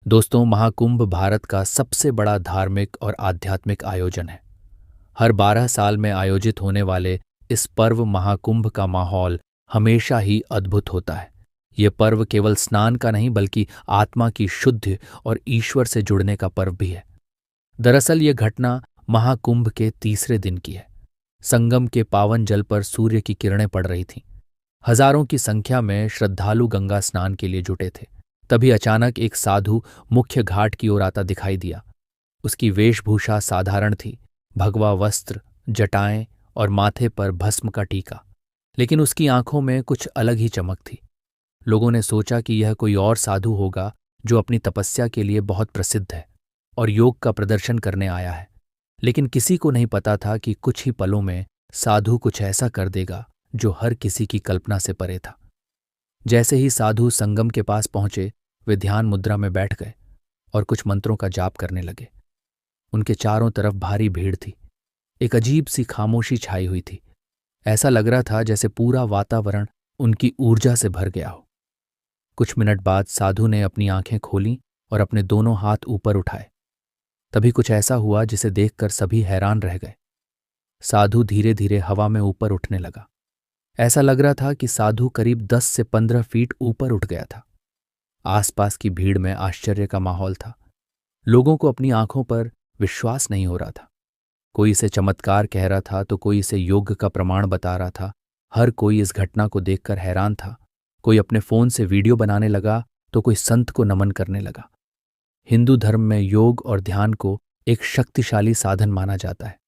दोस्तों, महाकुंभ भारत का सबसे बड़ा धार्मिक और आध्यात्मिक आयोजन है। हर 12 साल में आयोजित होने वाले इस पर्व महाकुंभ का माहौल हमेशा ही अद्भुत होता है। ये पर्व केवल स्नान का नहीं बल्कि आत्मा की शुद्धि और ईश्वर से जुड़ने का पर्व भी है। दरअसल ये घटना महाकुंभ के तीसरे दिन की है। संगम के पावन जल पर सूर्य की किरणें पड़ रही थीं। हजारों की संख्या में श्रद्धालु गंगा स्नान के लिए जुटे थे। तभी अचानक एक साधु मुख्य घाट की ओर आता दिखाई दिया। उसकी वेशभूषा साधारण थी, भगवा वस्त्र, जटाएं और माथे पर भस्म का टीका। लेकिन उसकी आंखों में कुछ अलग ही चमक थी। लोगों ने सोचा कि यह कोई और साधु होगा जो अपनी तपस्या के लिए बहुत प्रसिद्ध है और योग का प्रदर्शन करने आया है। लेकिन किसी को नहीं पता था कि कुछ ही पलों में साधु कुछ ऐसा कर देगा जो हर किसी की कल्पना से परे था। जैसे ही साधु संगम के पास पहुंचे, वे ध्यान मुद्रा में बैठ गए और कुछ मंत्रों का जाप करने लगे। उनके चारों तरफ भारी भीड़ थी। एक अजीब सी खामोशी छाई हुई थी। ऐसा लग रहा था जैसे पूरा वातावरण उनकी ऊर्जा से भर गया हो। कुछ मिनट बाद साधु ने अपनी आंखें खोलीं और अपने दोनों हाथ ऊपर उठाए। तभी कुछ ऐसा हुआ जिसे देखकर सभी हैरान रह गए। साधु धीरे धीरे हवा में ऊपर उठने लगा। ऐसा लग रहा था कि साधु करीब 10 से 15 फीट ऊपर उठ गया था। आसपास की भीड़ में आश्चर्य का माहौल था। लोगों को अपनी आंखों पर विश्वास नहीं हो रहा था। कोई इसे चमत्कार कह रहा था तो कोई इसे योग का प्रमाण बता रहा था। हर कोई इस घटना को देखकर हैरान था। कोई अपने फोन से वीडियो बनाने लगा तो कोई संत को नमन करने लगा। हिंदू धर्म में योग और ध्यान को एक शक्तिशाली साधन माना जाता है।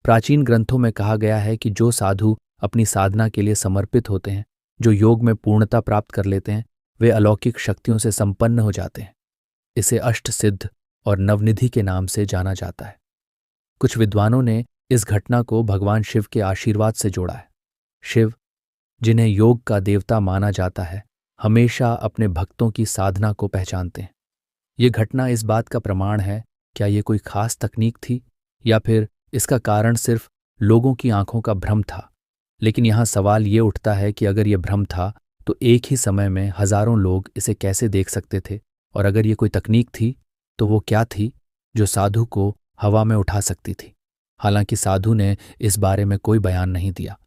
प्राचीन ग्रंथों में कहा गया है कि जो साधु अपनी साधना के लिए समर्पित होते हैं, जो योग में पूर्णता प्राप्त कर लेते हैं, वे अलौकिक शक्तियों से संपन्न हो जाते हैं। इसे अष्ट सिद्ध और नवनिधि के नाम से जाना जाता है। कुछ विद्वानों ने इस घटना को भगवान शिव के आशीर्वाद से जोड़ा है। शिव, जिन्हें योग का देवता माना जाता है, हमेशा अपने भक्तों की साधना को पहचानते हैं। ये घटना इस बात का प्रमाण है, क्या ये कोई खास तकनीक थी या फिर इसका कारण सिर्फ लोगों की आंखों का भ्रम था। लेकिन यहाँ सवाल ये उठता है कि अगर ये भ्रम था तो एक ही समय में हजारों लोग इसे कैसे देख सकते थे, और अगर ये कोई तकनीक थी तो वो क्या थी जो साधु को हवा में उठा सकती थी। हालांकि साधु ने इस बारे में कोई बयान नहीं दिया।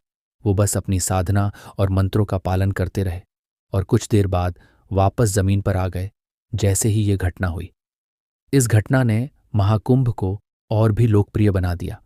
वो बस अपनी साधना और मंत्रों का पालन करते रहे और कुछ देर बाद वापस जमीन पर आ गए जैसे ही ये घटना हुई। इस घटना ने महाकुंभ को और भी लोकप्रिय बना दिया।